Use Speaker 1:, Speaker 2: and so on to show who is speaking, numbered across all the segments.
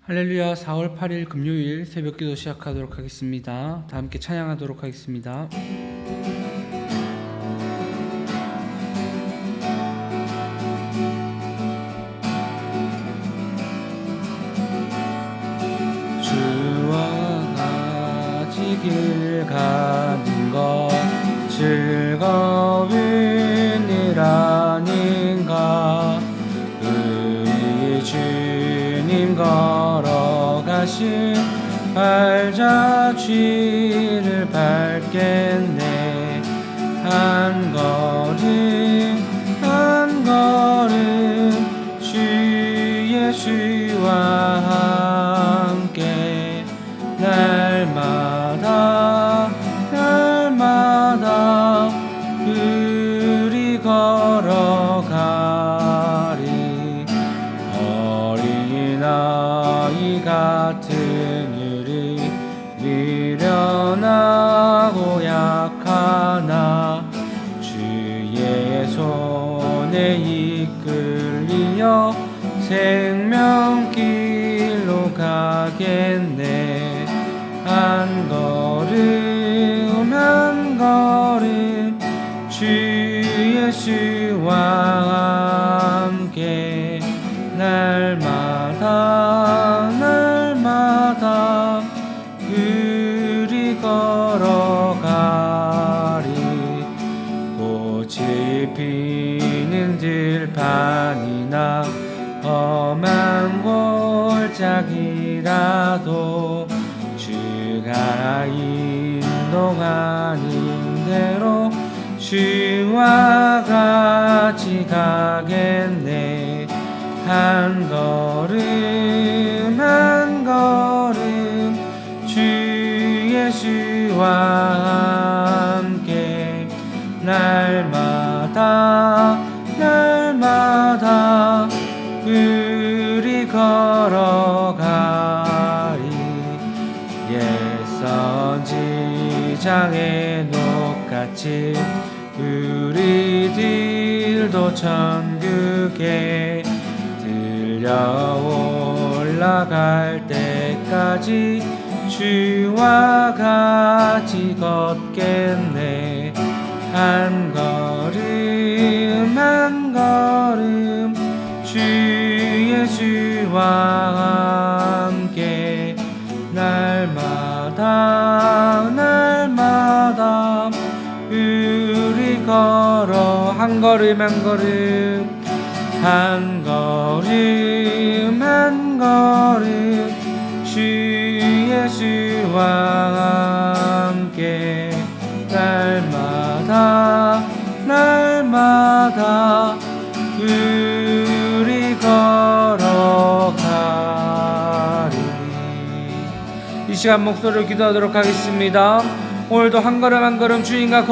Speaker 1: 할렐루야. 4월 8일 금요일 새벽기도 시작하도록 하겠습니다. 다 함께 찬양하도록 하겠습니다. 주와 같이 길 가는 것 즐거운 일 아닌가. 우리 주님 걸어가신 발자취를 밟겠네. 한 걸음 한 걸음 주 예수와 함께 날마다 우리 걸어가리. 어린아이 같은 우리 미련하고 약하나 주의 손에 이끌리어 생명길로 가겠네. 한 걸음 한 걸음 주 예수와 함께 날마다 우리 걸어가리. 꽃이 피는 들판이나 험한 골짜기라도 주가 인도하는 대로 주와 같이 가겠네. 한 걸음 한 걸음 주 예수와 함께 날마다 우리 걸어가리. 옛 선지자의 녹같이 우리들도 천국에 들려 올라갈 때까지 주와 같이 걷겠네. 한 걸음 한 걸음 주 예수와 함께 날마다 우리 걸어. 한 걸음 한 걸음 한 걸음 한 걸음 주 예수와 함께 날마다 우리 걸어가리. 이 시간 목소리를 기도하도록 하겠습니다. 오늘도 한 걸음 한 걸음 주님과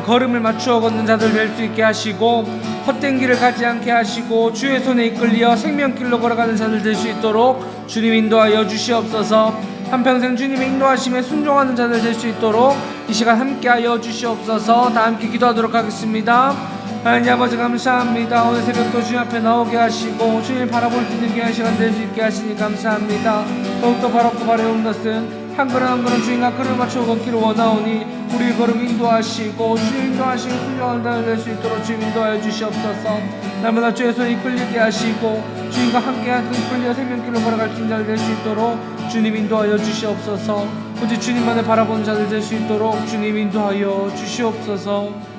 Speaker 1: 걸음을 맞추어 걷는 자들 될 수 있게 하시고, 헛된 길을 가지 않게 하시고, 주의 손에 이끌려 생명길로 걸어가는 자들 될 수 있도록 주님 인도하여 주시옵소서. 한평생 주님의 인도하심에 순종하는 자들 될 수 있도록 이 시간 함께하여 주시옵소서. 다 함께 기도하도록 하겠습니다. 하나님 아버지 감사합니다. 오늘 새벽도 주님 앞에 나오게 하시고 주님 바라볼 수 있는 귀한 시간 될 수 있게 하시니 감사합니다. 더욱더 바랍고 바라온 것은 한 걸음 한 걸음 주님과 걸음을 맞추어 걷기를 원하오니 우리 걸음 인도하시고 주님 인도하시고 순종하는 자들 될 수 있도록 주님 인도하여 주시옵소서. 날마다 주의 손에 이끌리게 하시고 주님과 함께 이끌려 생명길로 걸어갈 수 있는 자들 될 수 있도록 주님 인도하여 주시옵소서. 오직 주님만을 바라보는 자들 될 수 있도록 주님 인도하여 주시옵소서.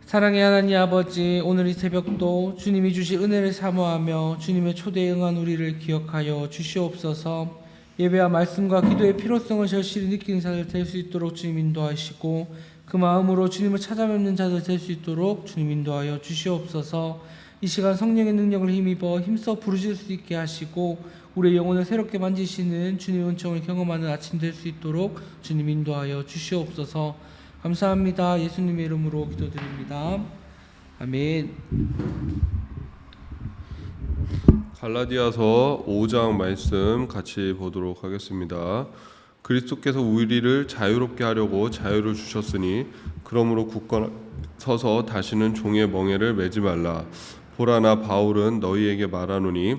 Speaker 1: 사랑의 하나님 아버지, 오늘 이 새벽도 주님이 주실 은혜를 사모하며 주님의 초대에 응한 우리를 기억하여 주시옵소서. 예배와 말씀과 기도의 필요성을 절실히 느끼는 자들 될 수 있도록 주님 인도하시고, 그 마음으로 주님을 찾아뵙는 자들 될 수 있도록 주님 인도하여 주시옵소서. 이 시간 성령의 능력을 힘입어 힘써 부르실 수 있게 하시고 우리의 영혼을 새롭게 만지시는 주님의 은총을 경험하는 아침 될 수 있도록 주님 인도하여 주시옵소서. 감사합니다. 예수님의 이름으로 기도드립니다. 아멘.
Speaker 2: 갈라디아서 5장 말씀 같이 보도록 하겠습니다. 그리스도께서 우리를 자유롭게 하려고 자유를 주셨으니 그러므로 굳건하게 서서 다시는 종의 멍에를 매지 말라. 보라 나 바울은 너희에게 말하노니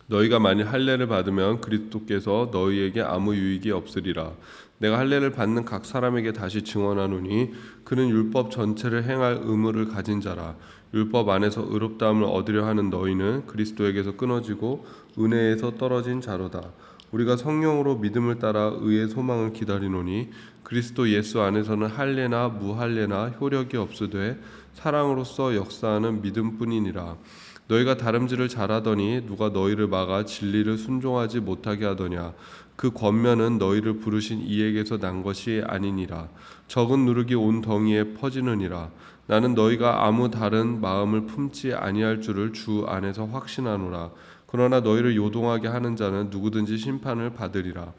Speaker 2: 너희가 만일 할례를 받으면 그리스도께서 너희에게 아무 유익이 없으리라. 내가 할례를 받는 각 사람에게 다시 증언하노니 그는 율법 전체를 행할 의무를 가진 자라. 율법 안에서 의롭다함을 얻으려 하는 너희는 그리스도에게서 끊어지고 은혜에서 떨어진 자로다. 우리가 성령으로 믿음을 따라 의의 소망을 기다리노니 그리스도 예수 안에서는 할례나 무할례나 효력이 없으되 사랑으로서 역사하는 믿음뿐이니라. 너희가 다름질을 잘하더니 누가 너희를 막아 진리를 순종하지 못하게 하더냐. 그 권면은 너희를 부르신 이에게서 난 것이 아니니라. 적은 누룩이 온 덩이에 퍼지느니라. 나는 너희가 아무 다른 마음을 품지 아니할 줄을 주 안에서 확신하노라. 그러나 너희를 요동하게 하는 자는 누구든지 심판을 받으리라.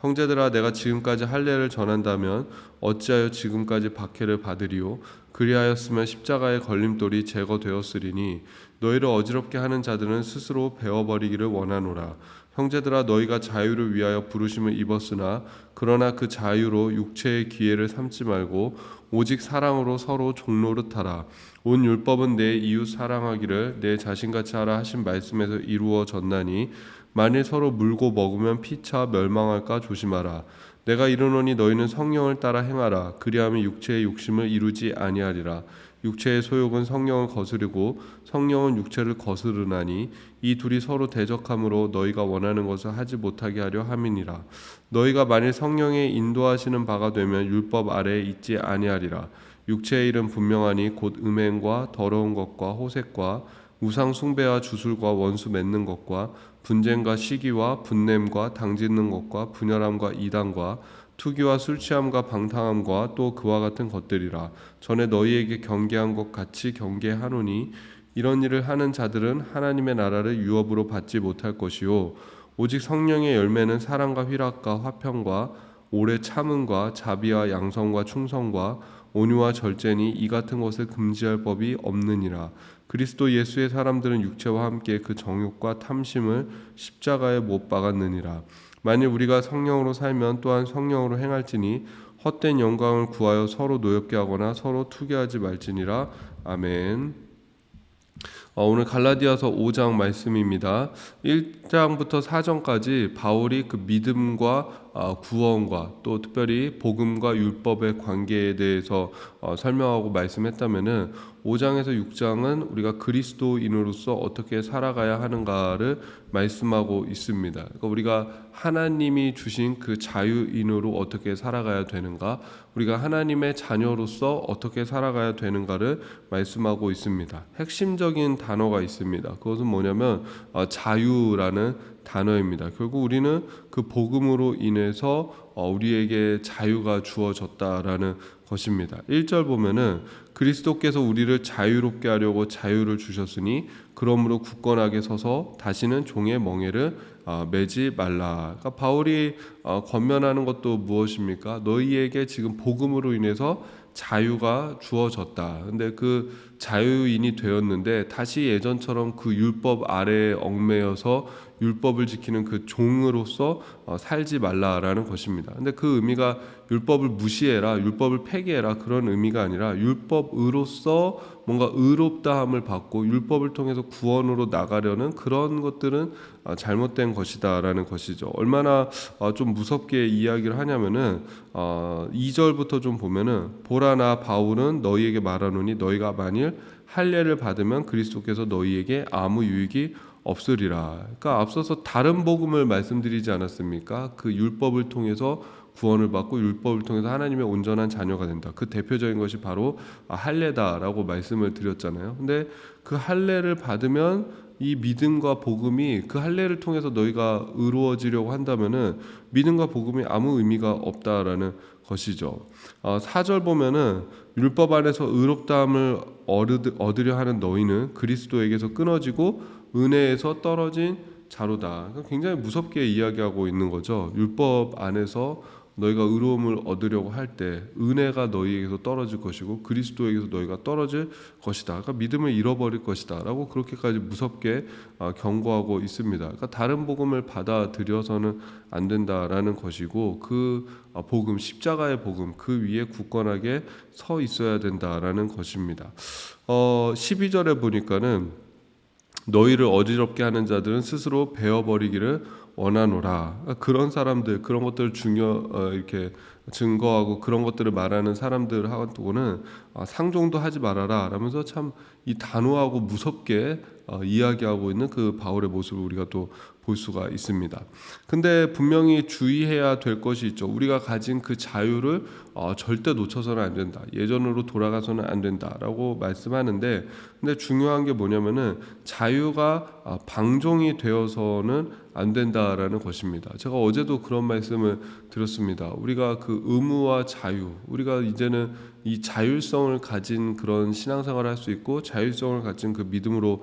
Speaker 2: 형제들아, 내가 지금까지 할례를 전한다면 어찌하여 지금까지 박해를 받으리요? 그리하였으면 십자가의 걸림돌이 제거되었으리니 너희를 어지럽게 하는 자들은 스스로 베어버리기를 원하노라. 형제들아, 너희가 자유를 위하여 부르심을 입었으나 그러나 그 자유로 육체의 기회를 삼지 말고 오직 사랑으로 서로 종노릇하라. 온 율법은 내 이웃 사랑하기를 내 자신같이 하라 하신 말씀에서 이루어졌나니 만일 서로 물고 먹으면 피차 멸망할까 조심하라. 내가 이르노니 너희는 성령을 따라 행하라. 그리하면 육체의 욕심을 이루지 아니하리라. 육체의 소욕은 성령을 거스르고 성령은 육체를 거스르나니 이 둘이 서로 대적함으로 너희가 원하는 것을 하지 못하게 하려 함이니라. 너희가 만일 성령의 인도하시는 바가 되면 율법 아래에 있지 아니하리라. 육체의 일은 분명하니 곧 음행과 더러운 것과 호색과 우상 숭배와 주술과 원수 맺는 것과 분쟁과 시기와 분냄과 당짓는 것과 분열함과 이단과 투기와 술취함과 방탕함과 또 그와 같은 것들이라. 전에 너희에게 경계한 것 같이 경계하노니 이런 일을 하는 자들은 하나님의 나라를 유업으로 받지 못할 것이요 오직 성령의 열매는 사랑과 희락과 화평과 오래 참음과 자비와 양성과 충성과 온유와 절제니 이 같은 것을 금지할 법이 없느니라. 그리스도 예수의 사람들은 육체와 함께 그 정욕과 탐심을 십자가에 못 박았느니라. 만일 우리가 성령으로 살면 또한 성령으로 행할지니 헛된 영광을 구하여 서로 노엽게 하거나 서로 투기하지 말지니라. 아멘. 오늘 갈라디아서 5장 말씀입니다. 1장부터 4장까지 바울이 그 믿음과 구원과 또 특별히 복음과 율법의 관계에 대해서 설명하고 말씀했다면은 5장에서 6장은 우리가 그리스도인으로서 어떻게 살아가야 하는가를 말씀하고 있습니다. 그러니까 우리가 하나님이 주신 그 자유인으로 어떻게 살아가야 되는가, 우리가 하나님의 자녀로서 어떻게 살아가야 되는가를 말씀하고 있습니다. 핵심적인 단어가 있습니다. 그것은 뭐냐면 자유라는 단어입니다. 결국 우리는 그 복음으로 인해서 우리에게 자유가 주어졌다라는 것입니다. 1절 보면은 그리스도께서 우리를 자유롭게 하려고 자유를 주셨으니 그러므로 굳건하게 서서 다시는 종의 멍에를 매지 말라. 그러니까 바울이 권면하는 것도 무엇입니까? 너희에게 지금 복음으로 인해서 자유가 주어졌다. 근데 그 자유인이 되었는데 다시 예전처럼 그 율법 아래에 얽매여서 율법을 지키는 그 종으로서 살지 말라라는 것입니다. 근데 그 의미가 율법을 무시해라, 율법을 폐기해라 그런 의미가 아니라 율법으로서 뭔가 의롭다함을 받고 율법을 통해서 구원으로 나가려는 그런 것들은 잘못된 것이다라는 것이죠. 얼마나 좀 무섭게 이야기를 하냐면은 2절부터 좀 보면은 보라 나 바울은 너희에게 말하노니 너희가 만일 할례를 받으면 그리스도께서 너희에게 아무 유익이 없으리라. 그러니까 앞서서 다른 복음을 말씀드리지 않았습니까? 그 율법을 통해서 구원을 받고 율법을 통해서 하나님의 온전한 자녀가 된다. 그 대표적인 것이 바로 할례다라고 말씀을 드렸잖아요. 근데 그 할례를 받으면 이 믿음과 복음이 그 할례를 통해서 너희가 의로워지려고 한다면은 믿음과 복음이 아무 의미가 없다라는 것이죠. 4절 보면은 율법 안에서 의롭다함을 얻으려 하는 너희는 그리스도에게서 끊어지고 은혜에서 떨어진 자로다. 굉장히 무섭게 이야기하고 있는 거죠. 율법 안에서 너희가 의로움을 얻으려고 할 때 은혜가 너희에게서 떨어질 것이고 그리스도에게서 너희가 떨어질 것이다. 그러니까 믿음을 잃어버릴 것이다라고 그렇게까지 무섭게 경고하고 있습니다. 그러니까 다른 복음을 받아들여서는 안 된다라는 것이고 그 복음, 십자가의 복음 그 위에 굳건하게 서 있어야 된다라는 것입니다. 12절에 보니까는 너희를 어지럽게 하는 자들은 스스로 베어버리기를 원하노라. 그런 사람들, 그런 것들을 이렇게 증거하고 그런 것들을 말하는 사람들하고는 상종도 하지 말아라 라면서 참 이 단호하고 무섭게 이야기하고 있는 그 바울의 모습을 우리가 또 볼 수가 있습니다. 근데 분명히 주의해야 될 것이 있죠. 우리가 가진 그 자유를 절대 놓쳐서는 안 된다. 예전으로 돌아가서는 안 된다라고 말씀하는데, 근데 중요한 게 뭐냐면은 자유가 방종이 되어서는 안 된다라는 것입니다. 제가 어제도 그런 말씀을 드렸습니다. 우리가 그 의무와 자유, 우리가 이제는 이 자율성을 가진 그런 신앙생활을 할 수 있고 자율성을 가진 그 믿음으로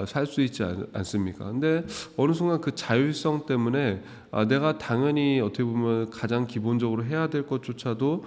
Speaker 2: 살 수 있지 않습니까? 근데 어느 순간 그 자율성 때문에 내가 당연히 어떻게 보면 가장 기본적으로 해야 될 것조차도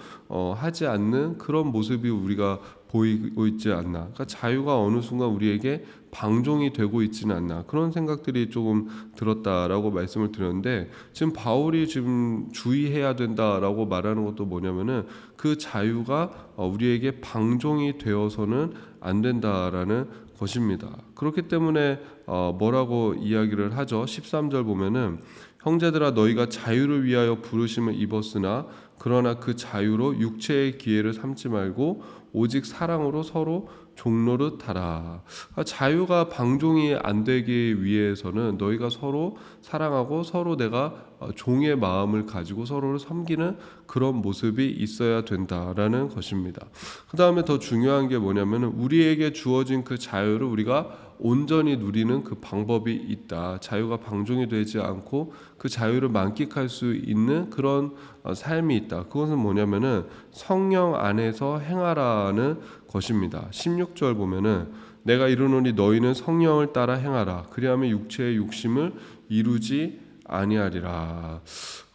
Speaker 2: 하지 않는 그런 모습이 우리가 보이고 있지 않나. 그러니까 자유가 어느 순간 우리에게 방종이 되고 있지는 않나. 그런 생각들이 조금 들었다라고 말씀을 드렸는데, 지금 바울이 지금 주의해야 된다라고 말하는 것도 뭐냐면은 그 자유가 우리에게 방종이 되어서는 안 된다라는 것입니다. 그렇기 때문에 뭐라고 이야기를 하죠? 13절 보면은 형제들아 너희가 자유를 위하여 부르심을 입었으나 그러나 그 자유로 육체의 기회를 삼지 말고 오직 사랑으로 서로 종노릇 하라. 자유가 방종이 안 되기 위해서는 너희가 서로 사랑하고 서로 내가 종의 마음을 가지고 서로를 섬기는 그런 모습이 있어야 된다라는 것입니다. 그 다음에 더 중요한 게 뭐냐면은 우리에게 주어진 그 자유를 우리가 온전히 누리는 그 방법이 있다. 자유가 방종이 되지 않고 그 자유를 만끽할 수 있는 그런 삶이 있다. 그것은 뭐냐면은 성령 안에서 행하라는 것입니다. 16절 보면은 내가 이르노니 너희는 성령을 따라 행하라. 그리하면 육체의 욕심을 이루지 아니하리라.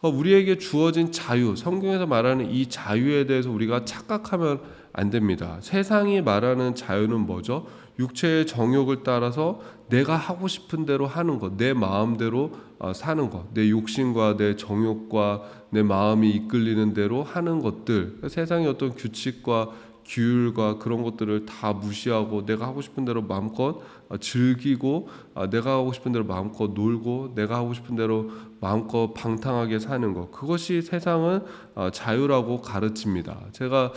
Speaker 2: 우리에게 주어진 자유, 성경에서 말하는 이 자유에 대해서 우리가 착각하면 안 됩니다. 세상이 말하는 자유는 뭐죠? 육체의 정욕을 따라서 내가 하고 싶은 대로 하는 것, 내 마음대로 사는 것, 내 욕심과 내 정욕과 내 마음이 이끌리는 대로 하는 것들, 세상의 어떤 규칙과 규율과 그런 것들을 다 무시하고 내가 하고 싶은 대로 마음껏 즐기고 내가 하고 싶은 대로 마음껏 놀고 내가 하고 싶은 대로 마음껏 방탕하게 사는 것, 그것이 세상은 자유라고 가르칩니다. 제가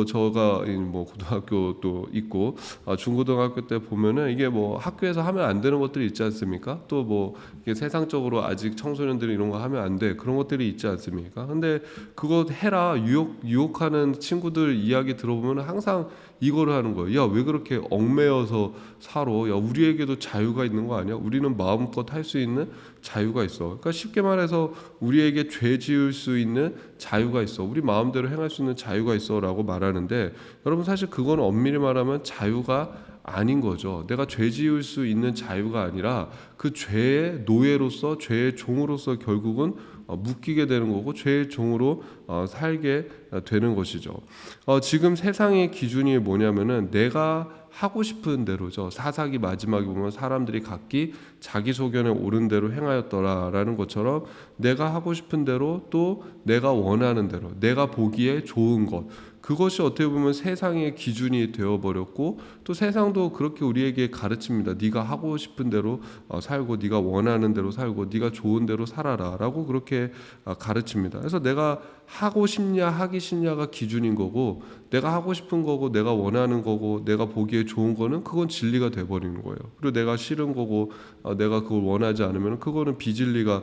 Speaker 2: 저가 고등학교도 있고 중고등학교 때 보면은 이게 뭐 학교에서 하면 안 되는 것들이 있지 않습니까? 또 뭐 세상적으로 아직 청소년들이 이런 거 하면 안 돼, 그런 것들이 있지 않습니까? 근데 그거 해라 유혹하는 친구들 이야기 들어보면 항상 이거를 하는 거예요. 야, 왜 그렇게 얽매여서 살아? 야, 우리에게도 자유가 있는 거 아니야? 우리는 마음껏 할 수 있는 자유가 있어. 그러니까 쉽게 말해서 우리에게 죄 지을 수 있는 자유가 있어. 우리 마음대로 행할 수 있는 자유가 있어라고 말하는데, 여러분 사실 그건 엄밀히 말하면 자유가 아닌 거죠. 내가 죄 지을 수 있는 자유가 아니라 그 죄의 노예로서 죄의 종으로서 결국은 묶이게 되는 거고 죄의 종으로 살게 되는 것이죠. 지금 세상의 기준이 뭐냐면은 내가 하고 싶은 대로죠. 사사기 마지막에 보면 사람들이 각기 자기 소견에 옳은 대로 행하였더라라는 것처럼 내가 하고 싶은 대로 또 내가 원하는 대로 내가 보기에 좋은 것, 그것이 어떻게 보면 세상의 기준이 되어버렸고 또 세상도 그렇게 우리에게 가르칩니다. 네가 하고 싶은 대로 살고 네가 원하는 대로 살고 네가 좋은 대로 살아라 라고 그렇게 가르칩니다. 그래서 내가 하고 싶냐 하기 싫냐가 기준인 거고 내가 하고 싶은 거고 내가 원하는 거고 내가 보기에 좋은 거는 그건 진리가 돼버리는 거예요. 그리고 내가 싫은 거고 내가 그걸 원하지 않으면 그거는 비진리가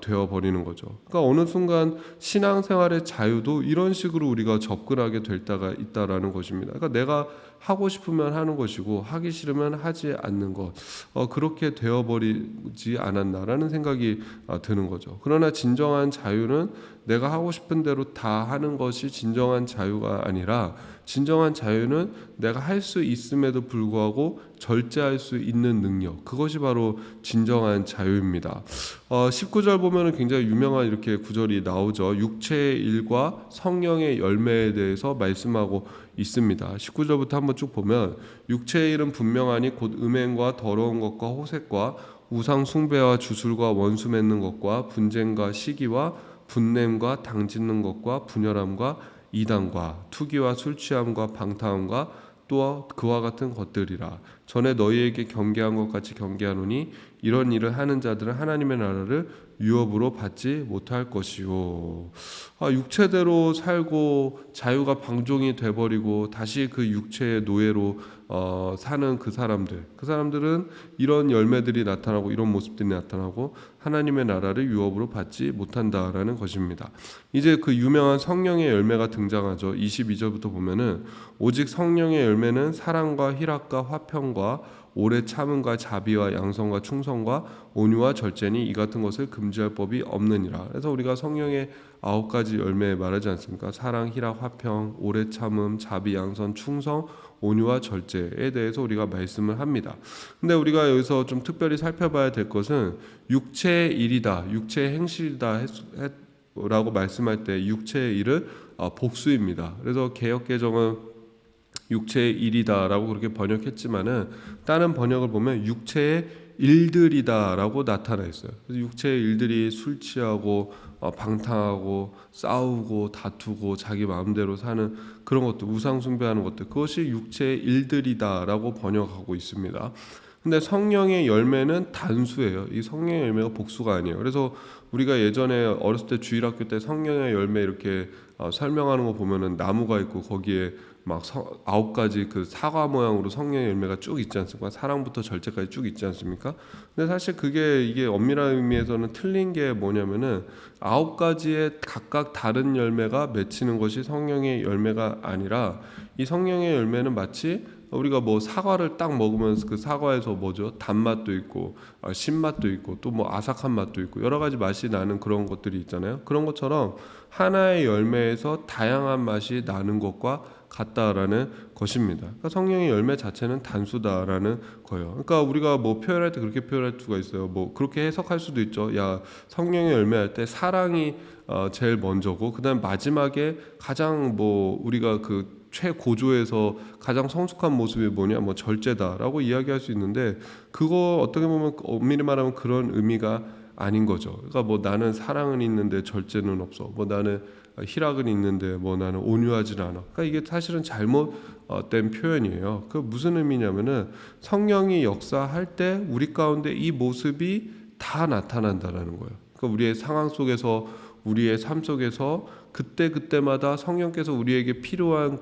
Speaker 2: 되어버리는 거죠. 그러니까 어느 순간 신앙생활의 자유도 이런 식으로 우리가 접근하게 될 때가 있다라는 것입니다. 그러니까 내가 하고 싶으면 하는 것이고 하기 싫으면 하지 않는 것, 그렇게 되어버리지 않았나라는 생각이 드는 거죠. 그러나 진정한 자유는 내가 하고 싶은 대로 다 하는 것이 진정한 자유가 아니라 진정한 자유는 내가 할 수 있음에도 불구하고 절제할 수 있는 능력, 그것이 바로 진정한 자유입니다. 19절 보면은 굉장히 유명한 이렇게 구절이 나오죠. 육체의 일과 성령의 열매에 대해서 말씀하고 있습니다. 19절부터 한번 쭉 보면 육체의 일은 분명하니 곧 음행과 더러운 것과 호색과 우상 숭배와 주술과 원수 맺는 것과 분쟁과 시기와 분냄과 당짓는 것과 분열함과 이단과 투기와 술 취함과 방탕함과 또 그와 같은 것들이라. 전에 너희에게 경계한 것 같이 경계하노니 이런 일을 하는 자들은 하나님의 나라를 유업으로 받지 못할 것이요. 육체대로 살고 자유가 방종이 돼버리고 다시 그 육체의 노예로 사는 그 사람들은 이런 열매들이 나타나고 이런 모습들이 나타나고 하나님의 나라를 유업으로 받지 못한다라는 것입니다. 이제 그 유명한 성령의 열매가 등장하죠. 22절부터 보면은 오직 성령의 열매는 사랑과 희락과 화평과 오래 참음과 자비와 양성과 충성과 온유와 절제니 이 같은 것을 금지할 법이 없느니라. 그래서 우리가 성령의 9가지 열매 말하지 않습니까? 사랑, 희락, 화평, 오래 참음, 자비, 양선, 충성, 온유와 절제에 대해서 우리가 말씀을 합니다. 근데 우리가 여기서 좀 특별히 살펴봐야 될 것은 육체의 일이다, 육체의 행실이다 라고 말씀할 때 육체의 일은 복수입니다. 그래서 개역개정은 육체의 일이다라고 그렇게 번역했지만은 다른 번역을 보면 육체의 일들이다라고 나타나 있어요. 그래서 육체의 일들이 술 취하고 방탕하고 싸우고 다투고 자기 마음대로 사는 그런 것들, 우상 숭배하는 것들, 그것이 육체의 일들이다라고 번역하고 있습니다. 근데 성령의 열매는 단수예요. 이 성령의 열매가 복수가 아니에요. 그래서 우리가 예전에 어렸을 때 주일학교 때 성령의 열매 이렇게 설명하는 거 보면은 나무가 있고 거기에 막 9가지 그 사과 모양으로 성령의 열매가 쭉 있지 않습니까? 사랑부터 절제까지 쭉 있지 않습니까? 근데 사실 이게 엄밀한 의미에서는 틀린 게 뭐냐면은 9가지의 각각 다른 열매가 맺히는 것이 성령의 열매가 아니라 이 성령의 열매는 마치 우리가 뭐 사과를 딱 먹으면서 그 사과에서 뭐죠? 단맛도 있고 신맛도 있고 또 뭐 아삭한 맛도 있고 여러 가지 맛이 나는 그런 것들이 있잖아요. 그런 것처럼 하나의 열매에서 다양한 맛이 나는 것과 같다라는 것입니다. 그러니까 성령의 열매 자체는 단수다라는 거예요. 그러니까 우리가 뭐 표현할 때 그렇게 표현할 수가 있어요. 뭐 그렇게 해석할 수도 있죠. 야, 성령의 열매 할 때 사랑이 제일 먼저고 그다음 마지막에 가장 뭐 우리가 그 최고조에서 가장 성숙한 모습이 뭐냐, 뭐 절제다라고 이야기할 수 있는데 그거 어떻게 보면 엄밀히 말하면 그런 의미가 아닌 거죠. 그러니까 뭐 나는 사랑은 있는데 절제는 없어. 뭐 나는 희락은 있는데 뭐 나는 온유하지 않아. 그러니까 이게 사실은 잘못된 표현이에요. 그 무슨 의미냐면은 성령이 역사할 때 우리 가운데 이 모습이 다 나타난다라는 거예요. 그러니까 우리의 상황 속에서 우리의 삶 속에서 그때마다 성령께서 우리에게 필요한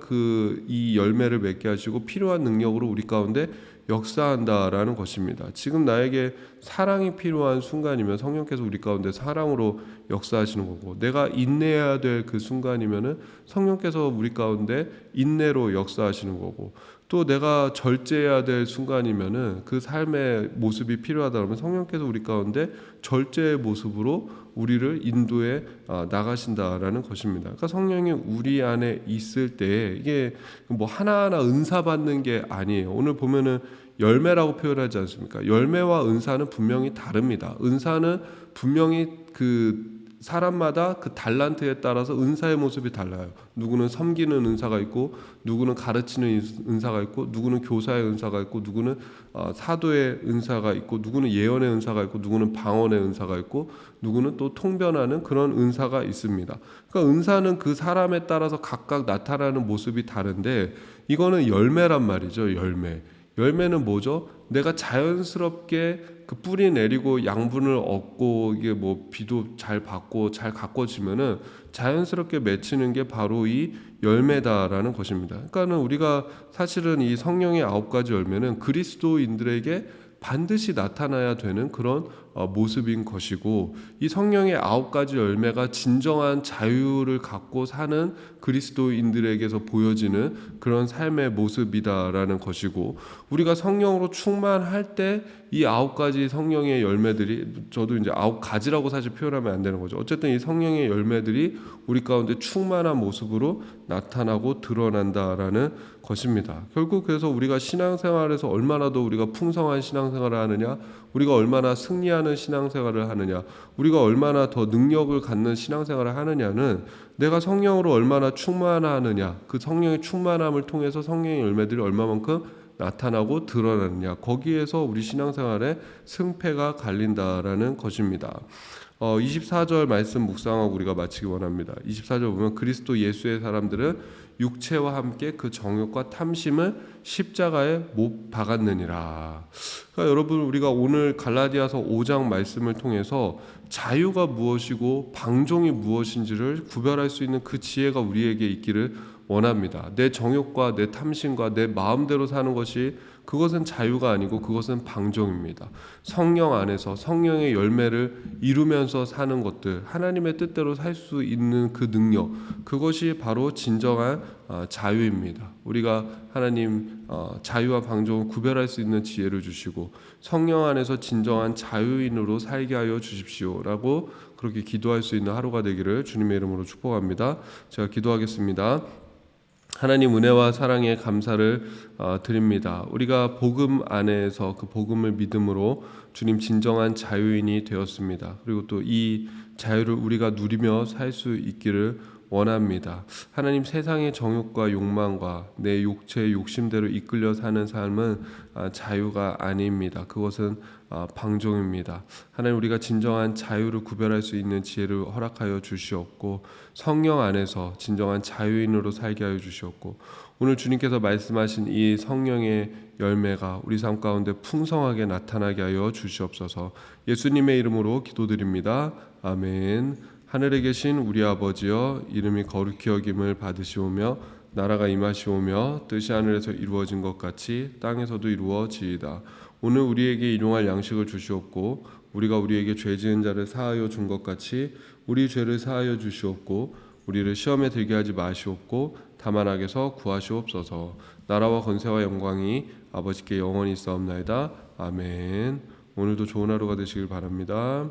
Speaker 2: 이 열매를 맺게 하시고 필요한 능력으로 우리 가운데 역사한다라는 것입니다. 지금 나에게 사랑이 필요한 순간이면 성령께서 우리 가운데 사랑으로 역사하시는 거고, 내가 인내해야 될 그 순간이면은 성령께서 우리 가운데 인내로 역사하시는 거고, 또 내가 절제해야 될 순간이면은 그 삶의 모습이 필요하다면 성령께서 우리 가운데 절제의 모습으로 우리를 인도해 나가신다라는 것입니다. 그러니까 성령이 우리 안에 있을 때 이게 뭐 하나하나 은사 받는 게 아니에요. 오늘 보면은 열매라고 표현하지 않습니까? 열매와 은사는 분명히 다릅니다. 은사는 분명히 그 사람마다 그 달란트에 따라서 은사의 모습이 달라요. 누구는 섬기는 은사가 있고, 누구는 가르치는 은사가 있고, 누구는 교사의 은사가 있고, 누구는 사도의 은사가 있고, 누구는 예언의 은사가 있고, 누구는 방언의 은사가 있고, 누구는 또 통변하는 그런 은사가 있습니다. 그러니까 은사는 그 사람에 따라서 각각 나타나는 모습이 다른데, 이거는 열매란 말이죠. 열매는 뭐죠? 내가 자연스럽게 그 뿌리 내리고 양분을 얻고 이게 뭐 비도 잘 받고 잘 가꿔지면은 자연스럽게 맺히는 게 바로 이 열매다라는 것입니다. 그러니까는 우리가 사실은 이 성령의 9가지 열매는 그리스도인들에게 반드시 나타나야 되는 그런 모습인 것이고, 이 성령의 9가지 열매가 진정한 자유를 갖고 사는 그리스도인들에게서 보여지는 그런 삶의 모습이다라는 것이고, 우리가 성령으로 충만할 때 이 9가지 성령의 열매들이, 저도 이제 9가지라고 사실 표현하면 안 되는 거죠. 어쨌든 이 성령의 열매들이 우리 가운데 충만한 모습으로 나타나고 드러난다라는 것입니다. 결국 그래서 우리가 신앙생활에서 얼마나 더 우리가 풍성한 신앙생활을 하느냐, 우리가 얼마나 승리하는 신앙생활을 하느냐, 우리가 얼마나 더 능력을 갖는 신앙생활을 하느냐는 내가 성령으로 얼마나 충만하느냐, 그 성령의 충만함을 통해서 성령의 열매들이 얼마만큼 나타나고 드러나느냐, 거기에서 우리 신앙생활의 승패가 갈린다라는 것입니다. 24절 말씀 묵상하고 우리가 마치기 원합니다. 24절 보면 그리스도 예수의 사람들은 육체와 함께 그 정욕과 탐심을 십자가에 못 박았느니라. 그러니까 여러분, 우리가 오늘 갈라디아서 5장 말씀을 통해서 자유가 무엇이고 방종이 무엇인지를 구별할 수 있는 그 지혜가 우리에게 있기를 원합니다. 내 정욕과 내 탐심과 내 마음대로 사는 것이, 그것은 자유가 아니고 그것은 방종입니다. 성령 안에서 성령의 열매를 이루면서 사는 것들, 하나님의 뜻대로 살 수 있는 그 능력, 그것이 바로 진정한 자유입니다. 우리가 하나님 자유와 방종을 구별할 수 있는 지혜를 주시고 성령 안에서 진정한 자유인으로 살게 하여 주십시오라고 그렇게 기도할 수 있는 하루가 되기를 주님의 이름으로 축복합니다. 제가 기도하겠습니다. 하나님, 은혜와 사랑에 감사를 드립니다. 우리가 복음 안에서 그 복음을 믿음으로 주님 진정한 자유인이 되었습니다. 그리고 또 이 자유를 우리가 누리며 살 수 있기를 원합니다. 하나님, 세상의 정욕과 욕망과 내 육체의 욕심대로 이끌려 사는 삶은 자유가 아닙니다. 그것은 방종입니다. 하나님, 우리가 진정한 자유를 구별할 수 있는 지혜를 허락하여 주시옵고 성령 안에서 진정한 자유인으로 살게 하여 주시옵고, 오늘 주님께서 말씀하신 이 성령의 열매가 우리 삶 가운데 풍성하게 나타나게 하여 주시옵소서. 예수님의 이름으로 기도드립니다. 아멘. 하늘에 계신 우리 아버지여, 이름이 거룩히 여김을 받으시오며 나라가 임하시오며 뜻이 하늘에서 이루어진 것 같이 땅에서도 이루어지이다. 오늘 우리에게 일용할 양식을 주시옵고 우리가 우리에게 죄 지은 자를 사하여 준 것 같이 우리 죄를 사하여 주시옵고 우리를 시험에 들게 하지 마시옵고 다만 악에서 구하시옵소서. 나라와 권세와 영광이 아버지께 영원히 있사옵나이다. 아멘. 오늘도 좋은 하루가 되시길 바랍니다.